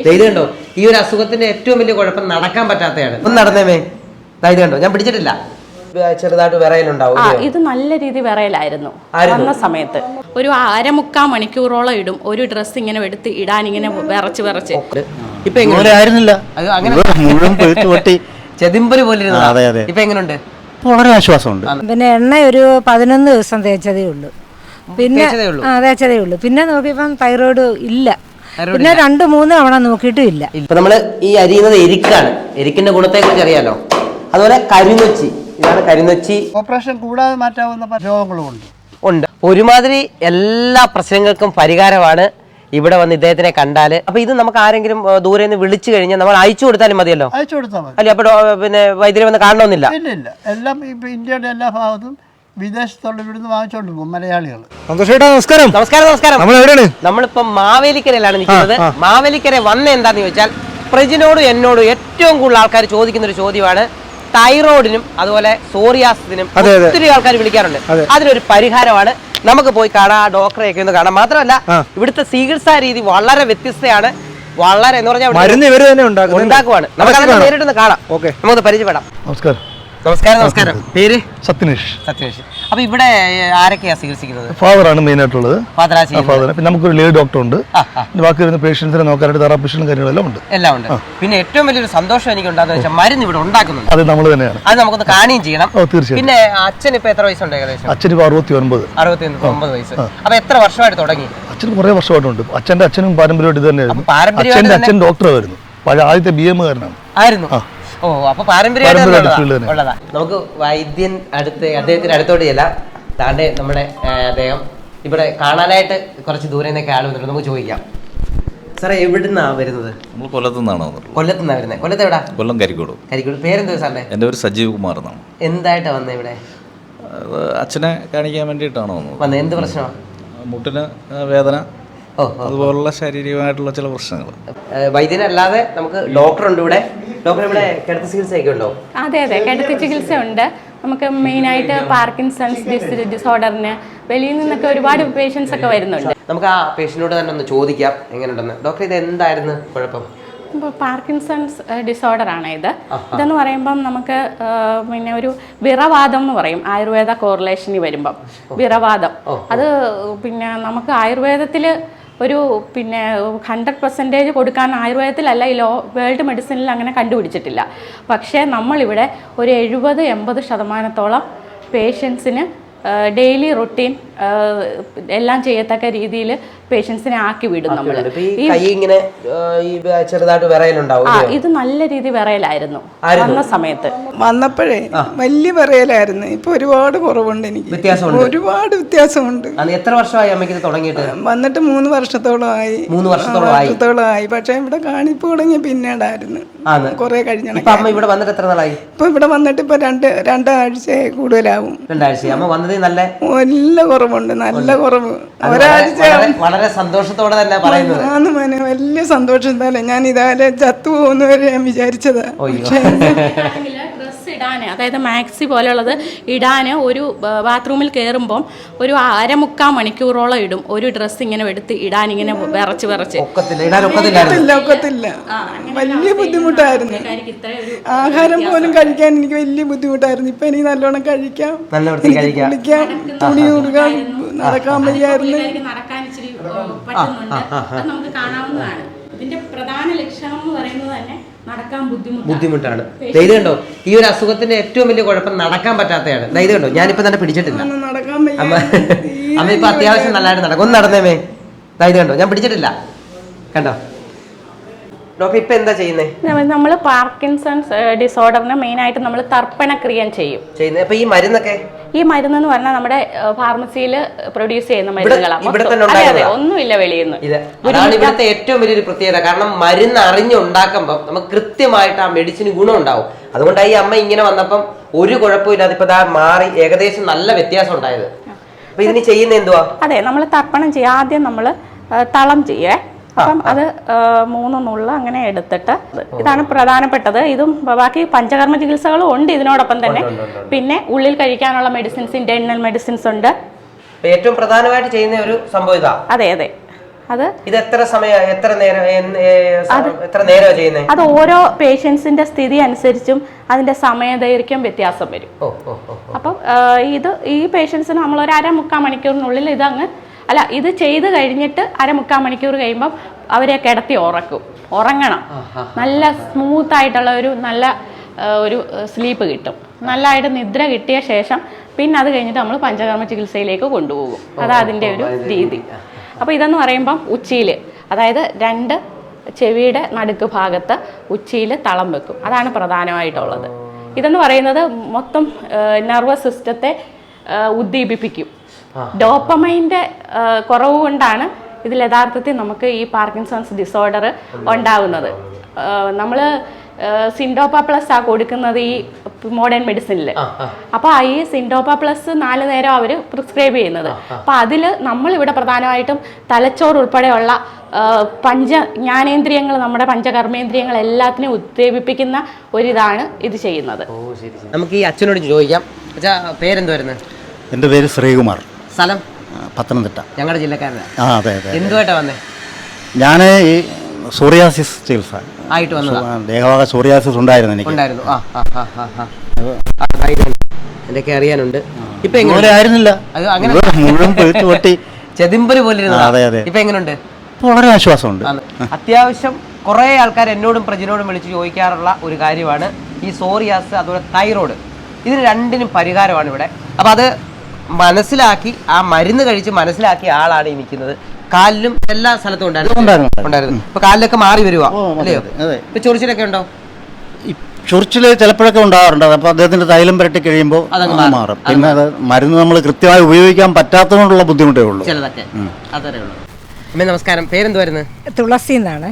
ഇത് കണ്ടോ, ഈ ഒരു അസുഖത്തിന്റെ ഏറ്റവും വലിയ കുഴപ്പം നടക്കാൻ പറ്റാത്തതാണ്. ഒന്ന് നടന്നേമേ, ഇത് കണ്ടോ, ഞാൻ പിടിച്ചിട്ടില്ല. ചെറുതായിട്ട് വിറയലുണ്ടാവും. ഇത് നല്ല രീതി വിറയലായിരുന്നു വന്ന സമയത്ത്. ഒരു 1/2 മണിക്കൂറോളം ഇടും ഒരു ഡ്രസ്സ് ഇങ്ങനെ എടുത്ത് ഇടാൻ, ഇങ്ങനെ വിറച്ച് ഇപ്പൊ എങ്ങനെ ആയിരുന്നില്ല, ചെതിമ്പല് പോലെ ഇപ്പൊ എങ്ങനെയുണ്ട്? വളരെ ആശ്വാസമുണ്ട്. പിന്നെ എണ്ണ ഒരു 11 ദിവസം തേച്ചതേ ഉള്ളൂ. പിന്നെ തേച്ചതേ ഉള്ളൂ. പിന്നെ നോക്കിയപ്പം തൈറോയിഡ് ഇല്ല. പിന്നെ 2-3 തവണ നോക്കിയിട്ടും ഇല്ല. ഇപ്പൊ നമ്മള് ഈ അരിയുന്നത് എരിക്കാണ്. എരിക്കിന്റെ ഗുണത്തെ കുറിച്ച് അറിയാലോ. അതുപോലെ കരിനൊച്ചി, ഇതാണ് കരിനൊച്ചി. ഓപ്പറേഷൻ കൂടാതെ മാറ്റാവുന്ന രോഗങ്ങളും ഉണ്ട്. ഒരുമാതിരി എല്ലാ പ്രശ്നങ്ങൾക്കും പരിഹാരമാണ് ഇവിടെ വന്ന് ഇദ്ദേഹത്തിനെ കണ്ടാല്. അപ്പൊ ഇത് നമുക്ക് ആരെങ്കിലും ദൂരെ നിന്ന് വിളിച്ചു കഴിഞ്ഞാൽ നമ്മൾ അയച്ചു കൊടുത്താലും മതിയല്ലോ. അയച്ചു കൊടുത്താൽ മതി. അല്ലെ, അപ്പൊ പിന്നെ വൈദ്യുതി വന്ന് കാണണമെന്നില്ല. ഇല്ല, എല്ലാം ഇപ്പൊ ഇന്ത്യയുടെ എല്ലാ ഭാഗത്തും വിദേശത്തുള്ള ഇവിടുന്ന് വാങ്ങിച്ചോണ്ട് പോകും മലയാളികൾ. നമസ്കാരം. നമ്മളിപ്പോ മാവേലിക്കരയിലാണ് നിൽക്കുന്നത്. മാവേലിക്കര വന്ന എന്താന്ന് ചോദിച്ചാൽ, പ്രജിനോടും എന്നോടും ഏറ്റവും കൂടുതൽ ആൾക്കാർ ചോദിക്കുന്ന ഒരു ചോദ്യമാണ് തൈറോയിഡിനും അതുപോലെ സോറിയാസിനും ഒത്തിരി ആൾക്കാർ വിളിക്കാറുണ്ട്. അതിനൊരു പരിഹാരമാണ്. നമുക്ക് പോയി കാണാം, ഡോക്ടറെയൊക്കെ ഒന്ന് കാണാം. മാത്രമല്ല ഇവിടുത്തെ ചികിത്സാ രീതി വളരെ വ്യത്യസ്തയാണ്. വളരെ എന്ന് പറഞ്ഞാൽ ഉണ്ടാക്കുവാണ്. നമുക്ക് നേരിട്ടൊന്ന് കാണാം, നമുക്ക് പരിചയപ്പെടാം. നമസ്കാരം. പേര്? സത്യനേഷ്. അപ്പൊ ഇവിടെ ആരൊക്കെയാ ചികിത്സിക്കുന്നത്? ഫാദറാണ് മെയിൻ ആയിട്ടുള്ളത്. പിന്നെ നമുക്കൊരു ലേഡി ഡോക്ടർ ഉണ്ട്. ബാക്കി വരുന്ന പേഷ്യൻസിനെ നോക്കാനായിട്ട് തെറാപ്പിസ്റ്റും കാര്യങ്ങളെല്ലാം ഉണ്ട്. എല്ലാം ഉണ്ട്. പിന്നെ ഏറ്റവും വലിയൊരു സന്തോഷം എനിക്ക് ഉണ്ടാകുന്ന വെച്ചാൽ മരുന്ന് ഇവിടെ ഉണ്ടാക്കുന്നുണ്ട്. അത് നമ്മൾ തന്നെയാണ്. അത് നമുക്കൊന്ന് കാണുകയും ചെയ്യണം. തീർച്ചയായും. പിന്നെ അച്ഛൻ ഇപ്പൊ എത്ര വയസ്സുണ്ട്? ഏകദേശം അച്ഛന് 69 വയസ്സ്. അപ്പൊ എത്ര വർഷമായിട്ട് തുടങ്ങി? അച്ഛന് കുറെ വർഷമായിട്ടുണ്ട്. അച്ഛനും പാരമ്പര്യമായിട്ട് തന്നെയായിരുന്നു. അച്ഛൻ ഡോക്ടറായിരുന്നു. പഴയ ആദ്യത്തെ BM ആയിരുന്നു. ഓ, അപ്പൊ പാരമ്പര്യമായിട്ടുള്ളതാ. നമുക്ക് വൈദ്യൻ അദ്ദേഹത്തിന്റെ അടുത്തോട്ട് ചെല്ലാം. താണ്ടെ നമ്മുടെ അദ്ദേഹം ഇവിടെ കാണാനായിട്ട് കുറച്ച് ദൂരെ നിന്നൊക്കെ ആൾ വന്നിട്ടുണ്ട്. നമുക്ക് ചോദിക്കാം. സാറേ, എവിടുന്നാ വരുന്നത്? നമ്മൾ കൊല്ലത്തുനിന്നാണ് വരുന്നത്. കൊല്ലത്ത് എവിടാ? കൊല്ലം കരിക്കോട്. പേരെന്താ സാറിന്റെ? എൻ്റെ പേര് സജീവ് കുമാർ എന്നാണ്. എന്തായിട്ടാ വന്നത് ഇവിടെ? അച്ഛനെ കാണിക്കാൻ വേണ്ടിയിട്ടാണ് വന്നത്. എന്ത് പ്രശ്നമാണ്? മുട്ടിന് വേദന, അതുപോലുള്ള ശാരീരികമായിട്ടുള്ള ചില പ്രശ്നങ്ങൾ. വൈദ്യനല്ലാതെ നമുക്ക് ഡോക്ടറുണ്ട് ഇവിടെ. ഡോക്ടർ, ഇവിടെ കിടത്തി ചികിത്സയൊക്കെ ഉണ്ടോ? അതെ, കിടത്തി ചികിത്സ ഉണ്ട്. നമുക്ക് മെയിനായിട്ട് പാർക്കിൻസൺസ് ഡിസോർഡറിന് വെളിയിൽ നിന്നൊക്കെ ഒരുപാട് പേഷ്യൻസ് ഒക്കെ വരുന്നുണ്ട്. നമുക്ക് ആ പേഷ്യന്റിനോട് തന്നെ ഒന്ന് ചോദിക്കാം എങ്ങനെയുണ്ടെന്ന്. ഡോക്ടർ, ഇത് എന്തായിരുന്നു കുഴപ്പം? ഇപ്പോൾ പാർക്കിൻസൺസ് ഡിസോർഡർ ആണ് ഇത്. ഇതെന്ന് പറയുമ്പം നമുക്ക് പിന്നെ ഒരു വിറവാദം എന്ന് പറയും. ആയുർവേദ കോറിലേഷനിൽ വരുമ്പം വിറവാദം. അത് പിന്നെ നമുക്ക് ആയുർവേദത്തിൽ ഒരു പിന്നെ 100% കൊടുക്കാൻ ആയുർവേദത്തിലല്ല, ഈ വേൾഡ് മെഡിസിനിൽ അങ്ങനെ കണ്ടുപിടിച്ചിട്ടില്ല. പക്ഷേ നമ്മളിവിടെ ഒരു 70-80% പേഷ്യൻസിന് ഡെയിലി റൊട്ടീൻ എല്ലാം ചെയ്യത്തക്ക രീതിയിൽ പേഷ്യൻസിനെ ആക്കി വിടും. നമ്മൾ ചെറുതായിട്ട് വിറയലുണ്ടാവും. ഇത് നല്ല രീതി വിറയലായിരുന്നു വന്ന സമയത്ത്. വന്നപ്പോഴേ വലിയ വിറയലായിരുന്നു. ഇപ്പൊ ഒരുപാട് കുറവുണ്ട്. എനിക്ക് ഒരുപാട് വ്യത്യാസമുണ്ട്. എത്ര വർഷമായി അമ്മയ്ക്ക് തുടങ്ങിയിട്ട്? വന്നിട്ട് 3 വർഷത്തോളമായി. 3 വർഷത്തോളമായി. പക്ഷെ ഇവിടെ കാണിപ്പ് തുടങ്ങിയ പിന്നീടായിരുന്നു. കുറെ കഴിഞ്ഞാണ്. ഇവിടെ വന്നിട്ട് എത്ര നാളായി? ഇപ്പൊ ഇവിടെ വന്നിട്ട് ഇപ്പൊ 2 ആഴ്ച കൂടുതലാവും. 2 ആഴ്ച. അമ്മ വന്നത് നല്ല കുറവുണ്ട്. നല്ല കുറവ്. ഒരാഴ്ച വളരെ സന്തോഷത്തോടെ തന്നെ പറയുന്നത്. വലിയ സന്തോഷം തന്നെ. ഞാൻ ഇതാലെ ചത്തു പോകുന്നവരെ ഞാൻ വിചാരിച്ചതാ. ഡ്രസ്സ് ഇടാന്, അതായത് മാക്സി പോലെയുള്ളത് ഇടാന് ഒരു ബാത്റൂമിൽ കയറുമ്പം ഒരു 1/2 മണിക്കൂറോളം ഇടും ഒരു ഡ്രസ്സ് ഇങ്ങനെ എടുത്ത് ഇടാൻ, ഇങ്ങനെ വിറച്ച് ഒക്കത്തില്ല. വലിയ ബുദ്ധിമുട്ടായിരുന്നു. ആഹാരം പോലും കഴിക്കാൻ എനിക്ക് വലിയ ബുദ്ധിമുട്ടായിരുന്നു. ഇപ്പൊ എനിക്ക് നല്ലോണം കഴിക്കാം, കുളിക്കാം, തുണി കൊടുക്കാം, നടക്കാൻ വയ്യായിരുന്നു. നടക്കാൻ ഇച്ചിരി പറ്റുന്നുണ്ട്. അത് നമുക്ക് കാണാവുന്നതാണ്. ഇതിന്റെ പ്രധാന ലക്ഷണം എന്ന് പറയുന്നത് തന്നെ നടക്കാൻ ബുദ്ധിമുട്ടാണ്. ഇത് കണ്ടോ, ഈ ഒരു അസുഖത്തിന്റെ ഏറ്റവും വലിയ കുഴപ്പം നടക്കാൻ പറ്റാത്തതാണ്. ഇത് കണ്ടോ, ഞാനിപ്പോ തന്നെ പിടിച്ചിട്ടില്ല. അമ്മ ഇപ്പൊ അത്യാവശ്യം നല്ലതായിട്ട് നടക്കും. ഒന്ന് നടന്നേമേ. ഇത് കണ്ടോ, ഞാൻ പിടിച്ചിട്ടില്ല. കണ്ടോ ഡോക്ടർ, ഇപ്പൊ എന്താ ചെയ്യുന്നത്? നമ്മൾ പാർക്കിൻസൺസ് ഡിസോർഡറിന് മെയിനായിട്ട് നമ്മൾ തർപ്പണക്രിയ ചെയ്യും. അപ്പൊ ഈ മരുന്നൊക്കെ? ഈ മരുന്ന് എന്ന് പറഞ്ഞാൽ നമ്മുടെ ഫാർമസിയിൽ പ്രൊഡ്യൂസ് ചെയ്യുന്ന മരുന്നുകളാണ്. ഒന്നുമില്ല വെളിയിൽ നിന്ന്. അതാണ് ഇവിടുത്തെ ഏറ്റവും വലിയൊരു പ്രത്യേകത. കാരണം മരുന്ന് അറിഞ്ഞുണ്ടാക്കുമ്പോൾ നമുക്ക് കൃത്യമായിട്ട് ആ മെഡിസിന് ഗുണം ഉണ്ടാവും. അതുകൊണ്ടാണ് ഈ അമ്മ ഇങ്ങനെ വന്നപ്പം ഒരു കുഴപ്പമില്ലാതെ ഇപ്പൊ മാറി ഏകദേശം നല്ല വ്യത്യാസം ഉണ്ടായത്. അപ്പൊ ഇതിന് ചെയ്യുന്ന എന്തുവാ? അതെ, നമ്മൾ തർപ്പണം ചെയ്യുക. ആദ്യം നമ്മൾ തളം ചെയ്യേ. അപ്പം അത് 3 നുള്ള അങ്ങനെ എടുത്തിട്ട്, ഇതാണ് പ്രധാനപ്പെട്ടത്. ഇതും ബാക്കി പഞ്ചകർമ്മ ചികിത്സകളും ഉണ്ട് ഇതിനോടൊപ്പം തന്നെ. പിന്നെ ഉള്ളിൽ കഴിക്കാനുള്ള മെഡിസിൻസ്, ഇന്റേണൽ മെഡിസിൻസ് ഉണ്ട്. ഏറ്റവും പ്രധാനമായിട്ട് ചെയ്യുന്ന ഒരു സംഭവം ഇതാ. അതെ, അത് ഇത് എത്ര സമയം എത്ര നേരം ചെയ്യുന്നത്? അത് ഓരോ പേഷ്യൻസിന്റെ സ്ഥിതി അനുസരിച്ചും അതിന്റെ സമയദൈർഘ്യം വ്യത്യാസം വരും. അപ്പം ഈ പേഷ്യൻസിന് നമ്മൾ ഒരു 1/2-3 മണിക്കൂറിനുള്ളിൽ ഇത് ചെയ്ത് കഴിഞ്ഞിട്ട് 1/4 മണിക്കൂർ കഴിയുമ്പം അവരെ കിടത്തി ഉറങ്ങണം. നല്ല സ്മൂത്ത് ആയിട്ടുള്ള നല്ല ഒരു സ്ലീപ്പ് കിട്ടും. നല്ലതായിട്ട് നിദ്ര കിട്ടിയ ശേഷം പിന്നെ അത് കഴിഞ്ഞിട്ട് നമ്മൾ പഞ്ചകർമ്മ ചികിത്സയിലേക്ക് കൊണ്ടുപോകും. അതാ അതിൻ്റെ ഒരു രീതി. അപ്പോൾ ഇതെന്ന് പറയുമ്പം ഉച്ചിയിൽ, അതായത് 2 ചെവിയുടെ നടുക്ക് ഭാഗത്ത് ഉച്ചിയിൽ തളം വെക്കും. അതാണ് പ്രധാനമായിട്ടുള്ളത്. ഇതെന്ന് പറയുന്നത് മൊത്തം നെർവസ് സിസ്റ്റത്തെ ഉദ്ദീപിപ്പിക്കും. ഡോപ്പമൈൻ്റെ കുറവ് കൊണ്ടാണ് ഇതിൽ യഥാർത്ഥത്തിൽ നമുക്ക് ഈ പാർക്കിൻസൺസ് ഡിസോർഡർ ഉണ്ടാകുന്നത്. നമ്മൾ സിൻഡോപ്പ പ്ലസ് കൊടുക്കുന്നത് ഈ മോഡേൺ മെഡിസിനിൽ. അപ്പോൾ ഈ സിൻഡോപ്പ പ്ലസ് 4 നേരം അവർ പ്രിസ്ക്രൈബ് ചെയ്യുന്നത്. അപ്പോൾ അതിൽ നമ്മളിവിടെ പ്രധാനമായിട്ടും തലച്ചോറ് ഉൾപ്പെടെയുള്ള ജ്ഞാനേന്ദ്രിയങ്ങൾ, നമ്മുടെ പഞ്ചകർമ്മേന്ദ്രിയങ്ങൾ എല്ലാത്തിനെയും ഉത്തേജിപ്പിക്കുന്ന ഒരിതാണ് ഇത് ചെയ്യുന്നത്. നമുക്ക് ഈ അച്ഛനോട് ചോദിക്കാം. അച്ഛാ, പേരെന്തുവായിരുന്നു? എൻ്റെ പേര് ശ്രീകുമാർ. സ്ഥലം? പത്തനംതിട്ട. ഞങ്ങളുടെ ജില്ലക്കാരനാണ്. അതെ അതെ. എന്തുമായിട്ടാ വന്നേ? ഞാൻ ഈ സോറിയാസിസ് ചികിത്സ ആയിട്ട് വന്നതാ. ദേഹഭാഗ സോറിയാസിസ് ഉണ്ടായിരുന്നു എനിക്ക്. എന്തൊക്കെ അറിയാനുണ്ട്. ഇപ്പൊ ആയിരുന്നില്ല, മുഴുവൻ പൊട്ടി ചെതിമ്പല് പോലെ. അതെ അതെ. ഇപ്പൊ എങ്ങനെയുണ്ട്? വളരെ ആശ്വാസമുണ്ട്. അത്യാവശ്യം കുറെ ആൾക്കാർ എന്നോടും പ്രജിനോടും വിളിച്ച് ചോദിക്കാറുള്ള ഒരു കാര്യമാണ് ഈ സോറിയാസ്, അതുപോലെ തൈറോയ്ഡ്. ഇതിന് രണ്ടിനും പരിഹാരമാണ് ഇവിടെ. അപ്പൊ അത് മനസ്സിലാക്കി, ആ മരുന്ന് കഴിച്ച് മനസ്സിലാക്കിയ ആളാണ് ഈ നിൽക്കുന്നത്. കാലിലും എല്ലാ സ്ഥലത്തും ഉണ്ടായിരുന്നു. ഇപ്പൊ കാലിലൊക്കെ മാറി വരുവാ അല്ലയോ? ഇപ്പൊ ചൊറിച്ചിലൊക്കെ ഉണ്ടോ? ചൊറിച്ചിൽ ചിലപ്പോഴൊക്കെ ഉണ്ടാകാറുണ്ട്. അപ്പൊ അദ്ദേഹത്തിന്റെ തൈലം പുരട്ടി കഴിയുമ്പോൾ മാറും. പിന്നെ അത് മരുന്ന് നമ്മൾ കൃത്യമായി ഉപയോഗിക്കാൻ പറ്റാത്തതുകൊണ്ടുള്ള ബുദ്ധിമുട്ടേ ഉള്ളൂ. ചിലതൊക്കെ അതേ ഉള്ളൂ. അമ്മേ നമസ്കാരം. പേരെന്തുവായിരുന്നു? തുളസി എന്നാണ്.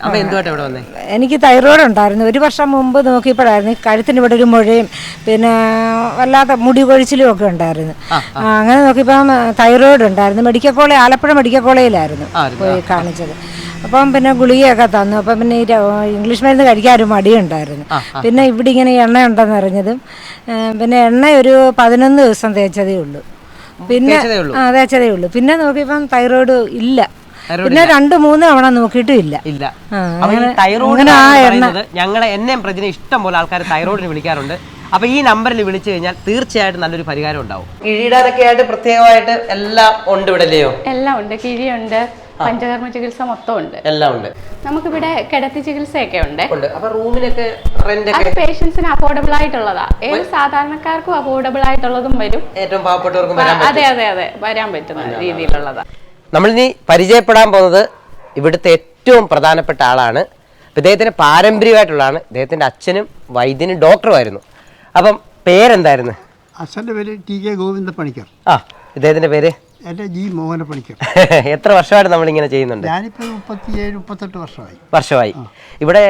അമ്മ എന്തുമായിട്ട് ഇവിടെ വന്നേ? എനിക്ക് തൈറോയ്ഡ് ഉണ്ടായിരുന്നു. 1 വർഷം മുമ്പ് നോക്കിയപ്പോഴായിരുന്നു കഴുത്തിന് ഇവിടെ ഒരു മുഴയും പിന്നെ വല്ലാത്ത മുടി കൊഴിച്ചിലും ഒക്കെ ഉണ്ടായിരുന്നു. അങ്ങനെ നോക്കിയപ്പോൾ തൈറോയ്ഡ് ഉണ്ടായിരുന്നു. മെഡിക്കൽ കോളേജ്, ആലപ്പുഴ മെഡിക്കൽ കോളേജിലായിരുന്നു പോയി കാണിച്ചത്. അപ്പം പിന്നെ ഗുളികയൊക്കെ തന്നു. അപ്പം പിന്നെ ഈ ഇംഗ്ലീഷ് മരുന്ന് കഴിക്കാൻ ഒരു മടിയുണ്ടായിരുന്നു. പിന്നെ ഇവിടെ ഇങ്ങനെ എണ്ണ ഉണ്ടെന്ന് അറിഞ്ഞതും പിന്നെ എണ്ണ ഒരു 11 ദിവസം തേച്ചതേ ഉള്ളൂ. പിന്നെ തേച്ചതേ ഉള്ളൂ. പിന്നെ നോക്കിയപ്പം തൈറോയ്ഡ് ഇല്ല. പിന്നെ 2-3 തവണ നോക്കിയിട്ടും ഇല്ല. എന്നെയും പ്രജനെ ഇഷ്ടം പോലെ ആൾക്കാർ തൈറോയിഡിന് വിളിക്കാറുണ്ട്. അപ്പൊ ഈ നമ്പറിൽ വിളിച്ചു കഴിഞ്ഞാൽ തീർച്ചയായിട്ടും നല്ലൊരു പരിഹാരം ഉണ്ടാവും. കിഴിയിടാനൊക്കെ ആയിട്ട് പ്രത്യേകമായിട്ട് എല്ലാം ഉണ്ട് ഇവിടെ അല്ലയോ? എല്ലാം ഉണ്ട്. കിഴിയുണ്ട്, പഞ്ചകർമ്മ ചികിത്സ മൊത്തം ഉണ്ട്, എല്ലാം ഉണ്ട്. നമുക്കിവിടെ കിടത്തി ചികിത്സയൊക്കെ ഉണ്ട്. അപ്പൊ റൂമിനൊക്കെ അത് പേഷ്യൻസിന് അഫോർഡബിൾ ആയിട്ടുള്ളതാ. ഏത് സാധാരണക്കാർക്കും അഫോർഡബിൾ ആയിട്ടുള്ളതും വരും, ഏറ്റവും പാവപ്പെട്ടവർക്കും അതെ അതെ അതെ വരാൻ പറ്റുന്ന രീതിയിലുള്ളതാ. നമ്മളിനി പരിചയപ്പെടാൻ പോകുന്നത് ഇവിടുത്തെ ഏറ്റവും പ്രധാനപ്പെട്ട ആളാണ്. ഇദ്ദേഹത്തിന് പാരമ്പര്യമായിട്ടുള്ളതാണ്. ഇദ്ദേഹത്തിന്റെ അച്ഛനും വൈദ്യനും ഡോക്ടറുമായിരുന്നു. അപ്പം പേരെന്തായിരുന്നു? അച്ഛൻ്റെ പേര് TK ഗോവിന്ദ പണിക്കർ. ഇദ്ദേഹത്തിന്റെ പേര്? എൻ്റെ G മോഹന പണിക്കർ. എത്ര വർഷമായിട്ട് നമ്മളിങ്ങനെ ചെയ്യുന്നുണ്ട്? ഞാനിപ്പോൾ 37-38 വർഷമായി. ഇവിടെ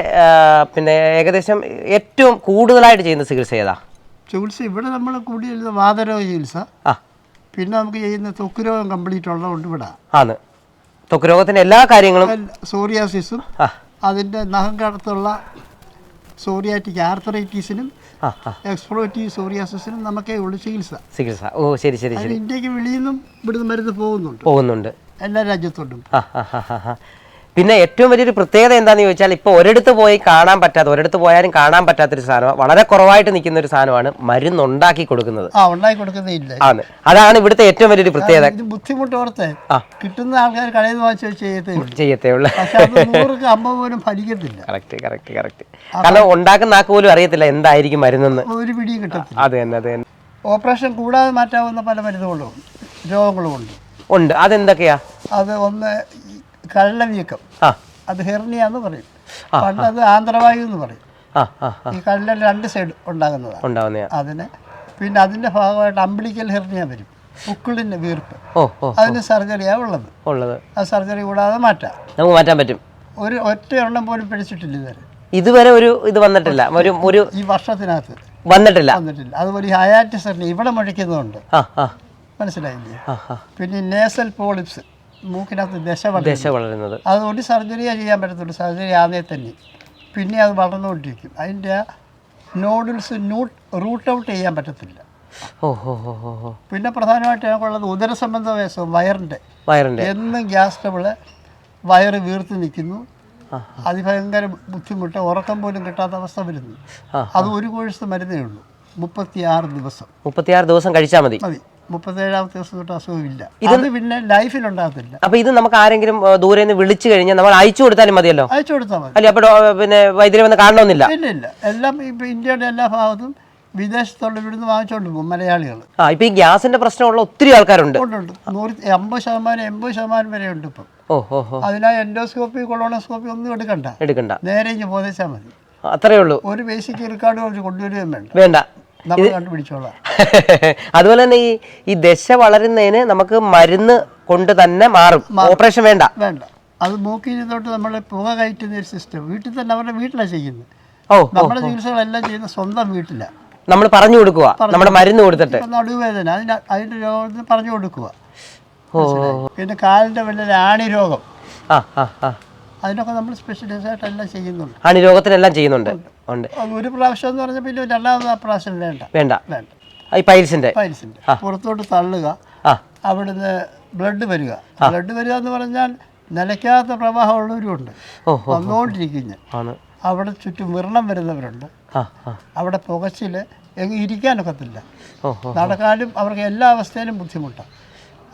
പിന്നെ ഏകദേശം ഏറ്റവും കൂടുതലായിട്ട് ചെയ്യുന്ന ചികിത്സ ഏതാ? ചികിത്സ ഇവിടെ നമ്മൾ കൂടുതൽ വാതരോഗ ചികിത്സ, പിന്നെ നമുക്ക് ചെയ്യുന്ന ത്വക്ക് രോഗം കംപ്ലീറ്റ് ഉള്ളതുകൊണ്ട് ഇവിടെ ആണ്. ത്വക്ക് രോഗത്തിന്റെ എല്ലാ കാര്യങ്ങളും, സോറിയാസിസും അതിൻ്റെ നഖക്കടത്തുള്ള സോറിയാറ്റിക് ആർത്തറൈറ്റീസിനും എക്സ്പ്ലോറ്റീവ് സോറിയാസിസിനും നമുക്കേ ഉള്ളു ചികിത്സ. ഓ ശരി ശരി ശരി. ഇന്ത്യക്ക് വെളിയിൽ നിന്നും ഇവിടുന്ന് മരുന്ന് പോകുന്നുണ്ട് എല്ലാ രാജ്യത്തോട്ടും. പിന്നെ ഏറ്റവും വലിയൊരു പ്രത്യേകത എന്താണെന്ന് ചോദിച്ചാൽ, ഇപ്പോൾ ഒരിടത്ത് പോയാലും കാണാൻ പറ്റാത്തൊരു സാധനമാണ്, വളരെ കുറവായിട്ട് നിൽക്കുന്ന ഒരു സാധനമാണ് മരുന്നുണ്ടാക്കി കൊടുക്കുന്നത്. ആണ്. അതാണ് ഇവിടുത്തെ ഏറ്റവും വലിയൊരു പ്രത്യേകത. ബുദ്ധിമുട്ട് ഓർത്ത് കിട്ടുന്ന ആൾക്കാർ കടയിൽ നിന്ന് വാങ്ങിച്ച് ചെയ്യത്തേ ഉള്ളൂ. 50 പോലും ഫലിക്കത്തില്ല. കറക്റ്റ്. കാരണം ഉണ്ടാക്കുന്ന ആൾക്ക് പോലും അറിയത്തില്ല എന്തായിരിക്കും മരുന്നെന്ന്. ഒരു പിടിയും കിട്ടത്തില്ല. അത് തന്നെ. ഓപ്പറേഷൻ കൂടാതെ മാറ്റാവുന്ന പല മരുന്നുകളും രോഗങ്ങളും ഉണ്ട്. അതെന്തൊക്കെയാ? അത് ഒന്ന് കരള വീക്കം, അത് ഹെർണിയ എന്ന് പറയും. പണ്ട് അത് ആന്ധ്രവായു എന്ന് പറയും. ഈ കരളിൽ 2 സൈഡ് ഉണ്ടാകുന്നതാണ് അതിന്. പിന്നെ അതിന്റെ ഭാഗമായിട്ട് അംബിലിക്കൽ ഹെർണിയ വരും, പുക്കിളിന്റെ വീർപ്പ്. അതിന് സർജറിയാണ് ഉള്ളത്. ആ സർജറി കൂടാതെ മാറ്റാൻ പറ്റും. ഒരു ഒറ്റ എണ്ണം പോലും പിടിച്ചിട്ടില്ല ഇതുവരെ. ഒരു ഇത് വന്നിട്ടില്ല ഈ വർഷത്തിനകത്ത് വന്നിട്ടില്ല. അതുപോലെ ഈ ഹയാറ്റിസ് ഹെർണിയ ഇവിടെ മുഴിക്കുന്നുണ്ട്, മനസ്സിലായില്ലേ? പിന്നെ നേസൽ പോളിപ്സ്, മൂക്കിനകത്ത് ദശ വളരുന്നത്, അതുകൊണ്ട് സർജറിയാണ് ചെയ്യാൻ പറ്റത്തുള്ളൂ. സർജറി ആദ്യമേ തന്നെ. പിന്നെ അത് വളർന്നുകൊണ്ടിരിക്കും. അതിൻ്റെ നോഡിൽസ് റൂട്ട് ഔട്ട് ചെയ്യാൻ പറ്റത്തില്ല. പിന്നെ പ്രധാനമായിട്ട് ഞങ്ങൾക്കുള്ളത് ഉദരസംബന്ധമായ വയറിൻ്റെ എന്നും ഗ്യാസ് ട്രബിള്, വയറ് വീർത്ത് നിൽക്കുന്നു, അതിഭയങ്കര ബുദ്ധിമുട്ട്, ഉറക്കം പോലും കിട്ടാത്ത അവസ്ഥ വരുന്നു. അത് ഒരു കോഴ്സ് മരുന്നേ ഉള്ളൂ, 36 ദിവസം. 36 ദിവസം കഴിച്ചാൽ മതി. 37ാമത്തെ ദിവസം തൊട്ട് അസുഖമില്ല. ഇത് പിന്നെ ലൈഫിലുണ്ടാകത്തില്ല. അപ്പൊ ഇത് നമുക്ക് ആരെങ്കിലും ദൂരെ നിന്ന് വിളിച്ചു കഴിഞ്ഞാൽ നമ്മൾ അയച്ചു കൊടുത്താലും മതിയല്ലോ? അയച്ചു കൊടുത്താൽ മതി. അല്ലെ? അപ്പൊ പിന്നെ വൈദ്യുതി വന്ന് കാണണമെന്നില്ല? ഇല്ല. എല്ലാം ഇപ്പൊ ഇന്ത്യയുടെ എല്ലാ ഭാഗത്തും വിദേശത്തുള്ള ഇവിടുന്ന് വാങ്ങിച്ചോണ്ട് പോകും മലയാളികൾ. ഇപ്പൊ ഈ ഗ്യാസിന്റെ പ്രശ്നമുള്ള ഒത്തിരി ആൾക്കാരുണ്ട്. 150% വരെ ഉണ്ട് ഇപ്പം. അതിനായി എൻഡോസ്കോപ്പി കൊളോണോസ്കോപ്പി ഒന്നും എടുക്കണ്ട, നേരെ ഇങ്ങനെ പോതച്ചാൽ മതി. അത്രേ ഉള്ളൂ. ഒരു ബേസിക് റിക്കാർഡ് കുറച്ച് കൊണ്ടുവരികയും വേണ്ട, നമ്മൾ കണ്ടുപിടിച്ചോളാം. അതുപോലെ തന്നെ ഈ ദശ വളരുന്നതിന് നമുക്ക് മരുന്ന് കൊണ്ട് തന്നെ മാറും, ഓപ്പറേഷൻ വേണ്ട. അത് മൂക്കിന് തൊട്ട് നമ്മൾ പുക കയറ്റുന്ന ഒരു സിസ്റ്റം വീട്ടിൽ തന്നെ അവരുടെ വീട്ടിലാണ് ചെയ്യുന്നത്. നമ്മുടെ ചികിത്സകളെല്ലാം ചെയ്യുന്ന സ്വന്തം വീട്ടിലാണ്. നമ്മൾ പറഞ്ഞു കൊടുക്കുക, നമ്മുടെ മരുന്ന് കൊടുത്തിട്ട്. നടുവേദന അതിന്റെ രോഗത്തിന് പറഞ്ഞു കൊടുക്കുക. പിന്നെ കാലിന്റെ വെള്ളിൽ ആണി രോഗം, അതിനൊക്കെ നമ്മൾ സ്പെഷ്യലൈസ് ആയിട്ട് എല്ലാം ചെയ്യുന്നുണ്ട്. ആണി രോഗത്തിനെല്ലാം ചെയ്യുന്നുണ്ട്. ഒരു പ്രാവശ്യം എന്ന് പറഞ്ഞാൽ പിന്നെ രണ്ടാമത് പ്രാവശ്യം വേണ്ട. ഈ പൈൽസിന്റെ പുറത്തോട്ട് തള്ളുക, അവിടുന്ന് ബ്ലഡ് വരിക എന്ന് പറഞ്ഞാൽ നിലയ്ക്കാത്ത പ്രവാഹമുള്ളവരുണ്ട്, വന്നുകൊണ്ടിരിക്കുന്ന. അവിടെ ചുറ്റും വിരണം വരുന്നവരുണ്ട്. അവിടെ പുകച്ചിൽ ഇരിക്കാനൊക്കത്തില്ല, നടക്കാനും അവർക്ക് എല്ലാ അവസ്ഥയിലും ബുദ്ധിമുട്ടാണ്.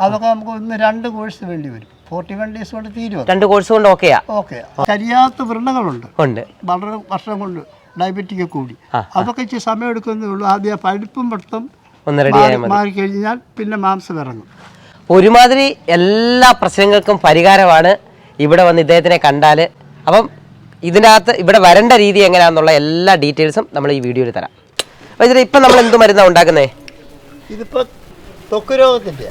അതൊക്കെ നമുക്ക് 1-2 കോഴ്സ് വേണ്ടി വരും. 41 ഡേയ്സ് കൊണ്ട് തീരും. 2 കോഴ്സ് കൊണ്ട് ഓക്കെ. കരിയാത്ത വ്രണങ്ങളുണ്ട്, വളരെ വർഷം കൊണ്ട് ഡയബറ്റിക് കൂടി. അതൊക്കെ ഇച്ചിരി സമയം എടുക്കുന്നേ ഉള്ളൂ. ആദ്യം ആ പഴുപ്പും മൊത്തം മാറിക്കഴിഞ്ഞാൽ പിന്നെ മാംസം ഇറങ്ങും. ഒരുമാതിരി എല്ലാ പ്രശ്നങ്ങൾക്കും പരിഹാരമാണ് ഇവിടെ വന്ന് ഇദ്ദേഹത്തിനെ കണ്ടാൽ. അപ്പം ഇതിനകത്ത് ഇവിടെ വരേണ്ട രീതി എങ്ങനെയാണെന്നുള്ള എല്ലാ ഡീറ്റെയിൽസും നമ്മൾ ഈ വീഡിയോയിൽ തരാം. അപ്പോൾ ഇതിൽ ഇപ്പം നമ്മൾ എന്ത് മരുന്നാണ് ഉണ്ടാക്കുന്നത്? ഇതിപ്പോൾ ത്വക്ക് രോഗത്തിൻ്റെ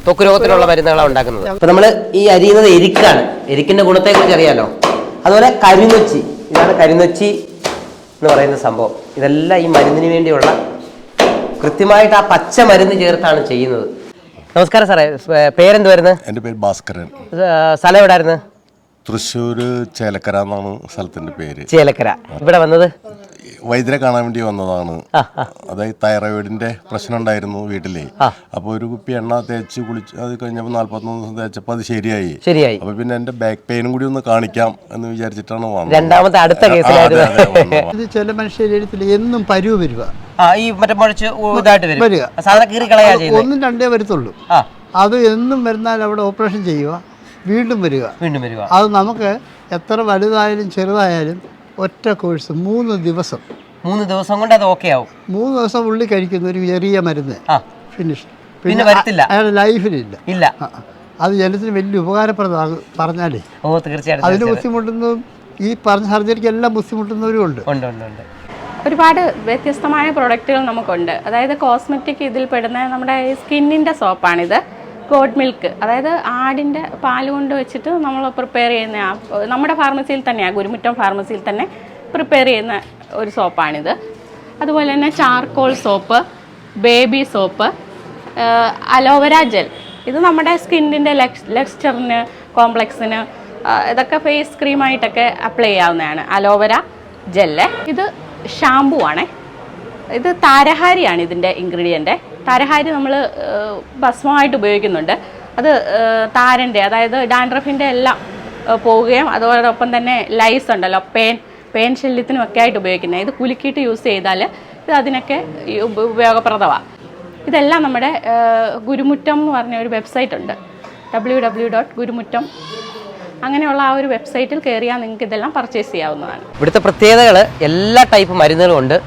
ത്വക്ക് രോഗത്തിനുള്ള മരുന്നുകളാണ് ഉണ്ടാക്കുന്നത്. അപ്പോൾ നമ്മൾ ഈ അരിയുന്നത് എരിക്കാണ്. എരിക്കിൻ്റെ ഗുണത്തെക്കുറിച്ച് അറിയാലോ. അതുപോലെ കരിനൊച്ചി, ഇതാണ് കരിനൊച്ചി എന്ന് പറയുന്ന സംഭവം. ഇതെല്ലാം ഈ മരുന്നിന് വേണ്ടിയുള്ള കൃത്യമായിട്ട് ആ പച്ച മരുന്ന് ചേർത്താണ് ചെയ്യുന്നത്. നമസ്കാരം സാറേ, പേരെന്ത് വരുന്നത്? എൻ്റെ പേര് ഭാസ്കരൻ. സ്ഥലം എവിടെയായിരുന്നു? തൃശ്ശൂർ ചേലക്കര എന്നാണ് സ്ഥലത്തിൻ്റെ പേര്. ചേലക്കര. ഇവിടെ വന്നത് വൈദ്യരെ കാണാൻ വേണ്ടി വന്നതാണ്. അതായത് തൈറോയിഡിന്റെ പ്രശ്നം ഉണ്ടായിരുന്നു വീട്ടിലെ. അപ്പോൾ ഒരു കുപ്പി എണ്ണ തേച്ച് കുളിച്ച് അത് കഴിഞ്ഞപ്പോൾ 41 ദിവസം തേച്ചപ്പോൾ അത് ശരിയായി. അപ്പോൾ പിന്നെ എൻ്റെ ബാക്ക് പെയിനും കൂടി ഒന്ന് കാണിക്കാം എന്ന് വിചാരിച്ചിട്ടാണ് വന്നത്. രണ്ടാമത്തെ അടുത്ത കേസിലായിരുന്നു. ഇത് ചില മനുഷ്യരീരത്തിൽ എന്നും പരുവ് വരിക, ഈ മറ്റേ മുഴച്ച് ഇതായിട്ട് വരിക, സാധാരണ കീറി കളയാ ചെയ്യുന്നത്. 1-2 വരത്തുള്ളൂ. അത് എന്നും വരുന്നാൽ അവിടെ ഓപ്പറേഷൻ ചെയ്യുക, വീണ്ടും വരിക. അത് നമുക്ക് എത്ര വലുതായാലും ചെറുതായാലും ഒറ്റ കോഴ്സ് 3 ദിവസം കൊണ്ട് അത് ഓക്കെ ആവും. 3 ദിവസം ഉള്ളിൽ കഴിക്കുന്ന ഒരു ചെറിയ മരുന്ന് ഫിനിഷ്. പിന്നെ വരത്തില്ല, അയാളുടെ ലൈഫിലില്ല. ഇല്ല. അത് ജനത്തിന് വലിയ ഉപകാരപ്രദമാണ് പറഞ്ഞാലേ. തീർച്ചയായിട്ടും അതിന് ബുദ്ധിമുട്ടുന്നതും ഈ പറഞ്ഞ സർജറിക്ക് എല്ലാം ബുദ്ധിമുട്ടുന്നവരും ഉണ്ട്. ഒരുപാട് വ്യത്യസ്തമായ പ്രൊഡക്റ്റുകൾ നമുക്കുണ്ട്. അതായത് കോസ്മെറ്റിക് ഇതിൽ പെടുന്ന നമ്മുടെ സ്കിന്നിൻ്റെ സോപ്പാണിത്. ഗോഡ് മിൽക്ക്, അതായത് ആടിൻ്റെ പാൽ കൊണ്ട് വെച്ചിട്ട് നമ്മൾ പ്രിപ്പയർ ചെയ്യുന്ന നമ്മുടെ ഫാർമസിയിൽ തന്നെയാണ്, ഗുരുമുറ്റം ഫാർമസിയിൽ തന്നെ പ്രിപ്പയർ ചെയ്യുന്ന ഒരു സോപ്പാണിത്. അതുപോലെ തന്നെ charcoal soap, baby soap, aloe vera gel. ഇത് നമ്മുടെ സ്കിന്നിൻ്റെ ലെക്സ്ചറിന്, കോംപ്ലക്സിന്, ഇതൊക്കെ ഫേസ് ക്രീമായിട്ടൊക്കെ അപ്ലൈ ചെയ്യാവുന്നതാണ്. Aloe vera gel. ഇത് ഷാമ്പു ആണേ. ഇത് താരഹാരിയാണ് ഇതിൻ്റെ ഇൻഗ്രീഡിയൻറ്റ്. താരഹാരി നമ്മൾ ഭസ്മമായിട്ട് ഉപയോഗിക്കുന്നുണ്ട്. അത് താരൻ്റെ, അതായത് ഡാൻഡ്രഫിൻ്റെ എല്ലാം പോവുകയും അതോടൊപ്പം തന്നെ ലൈസ് ഉണ്ടല്ലോ, പേൻ ശല്യത്തിനും ഒക്കെ ആയിട്ട് ഉപയോഗിക്കുന്നത്. ഇത് കുലുക്കിയിട്ട് യൂസ് ചെയ്താൽ ഇത് അതിനൊക്കെ ഉപയോഗപ്രദമാണ്. ഇതെല്ലാം നമ്മുടെ ഗുരുമുറ്റം എന്ന് പറഞ്ഞ ഒരു വെബ്സൈറ്റ് ഉണ്ട്, www.gurumutam. അങ്ങനെയുള്ള ആ ഒരു വെബ്സൈറ്റിൽ കയറിയാൽ നിങ്ങൾക്ക് ഇതെല്ലാം പർച്ചേസ് ചെയ്യാവുന്നതാണ്. ഇവിടുത്തെ പ്രത്യേകതകൾ എല്ലാ ടൈപ്പ് മരുന്നുകളും ഉണ്ട്.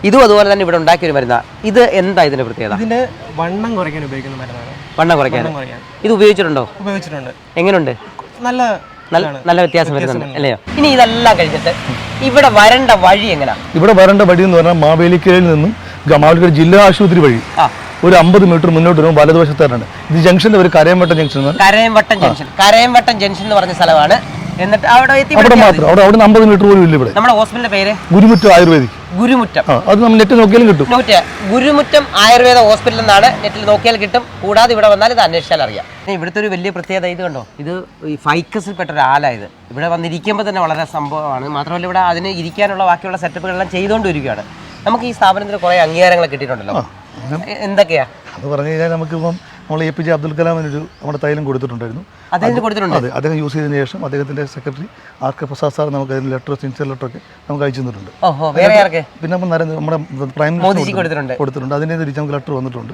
ഇതും അതുപോലെ തന്നെ ഇവിടെ ഉണ്ടാക്കിയ ഒരു മരുന്നാണ്. ഇത് എന്താ ഇതിന്റെ പ്രത്യേകത? ഇതിന്റെ വണ്ണം കുറയ്ക്കാൻ ഉപയോഗിക്കുന്ന മരുന്നാണ്. വണ്ണം കുറയ്ക്കാൻ ഇത് ഉപയോഗിച്ചിട്ടുണ്ടോ? ഉപയോഗിച്ചിട്ടുണ്ട്. എങ്ങനെയുണ്ട്? നല്ല വ്യത്യാസം വരുന്നുണ്ട് അല്ലയോ? ഇനി ഇതെല്ലാം കഴിഞ്ഞിട്ട് ഇവിടെ വരേണ്ട വഴി എങ്ങനെയാ? ഇവിടെ വരേണ്ട വഴി എന്ന് പറഞ്ഞാൽ മാവേലിക്കരയിൽ നിന്നും മാവേലിക്കര ജില്ലാ ആശുപത്രി വഴി ഒരു 50 മീറ്റർ മുന്നോട്ട് വരുമ്പോൾ വലതുവശത്തായിട്ടാണ്. ഇത് ജംഗ്ഷന്റെ ഒരു കരയംവട്ടം ജംഗ്ഷൻ എന്ന് പറഞ്ഞ സ്ഥലമാണ്. എന്നിട്ട് അവിടെ മാത്രം അവിടെ 50 മീറ്റർ പോലും ഇല്ല. ഇവിടെ നമ്മുടെ ഹോസ്പിറ്റലിന്റെ പേര് ഗുരുമുറ്റം ആയുർവേദിക്. അത് നമ്മൾ നെറ്റ് നോക്കിയാലും കിട്ടും. ഗുരുമുറ്റം ആയുർവേദ ഹോസ്പിറ്റൽ എന്നാണ്, നെറ്റിൽ നോക്കിയാൽ കിട്ടും. കൂടാതെ ഇവിടെ വന്നാൽ ഇത് അന്വേഷിച്ചാൽ അറിയാം. ഇവിടുത്തെ ഒരു വലിയ പ്രത്യേകത ഇത് കണ്ടോ, ഇത് ഈ ഫൈക്കസിൽപ്പെട്ട ഒരു ആലായത്. ഇവിടെ വന്നിരിക്കുമ്പോൾ തന്നെ വളരെ സംഭവമാണ്. മാത്രമല്ല ഇവിടെ അതിന് ഇരിക്കാനുള്ള ബാക്കിയുള്ള സെറ്റപ്പുകളെല്ലാം ചെയ്തുകൊണ്ടിരിക്കുകയാണ്. നമുക്ക് ഈ സ്ഥാപനത്തിന് കുറേ അംഗീകാരങ്ങൾ കിട്ടിയിട്ടുണ്ടല്ലോ, എന്തൊക്കെയാ? അത് പറഞ്ഞു കഴിഞ്ഞാൽ നമുക്കിപ്പം നമ്മൾ APJ അബ്ദുൽ കലാമിനൊരു നമ്മുടെ തൈലം കൊടുത്തിട്ടുണ്ടായിരുന്നു. അതെ, അദ്ദേഹം യൂസ് ചെയ്തതിന് ശേഷം അദ്ദേഹത്തിൻ്റെ സെക്രട്ടറി RK പ്രസാദ് സാർ നമുക്ക് അതിന് ലെറ്റർ, സിൻസിയർ ലെറ്റർ ഒക്കെ നമുക്ക് അയച്ചു തന്നിട്ടുണ്ട്. പിന്നെ നമ്മുടെ പ്രൈം മിനിസ്റ്റർ കൊടുത്തിട്ടുണ്ട്. അതിൻ്റെ തിരിച്ച് നമുക്ക് ലെറ്റർ വന്നിട്ടുണ്ട്.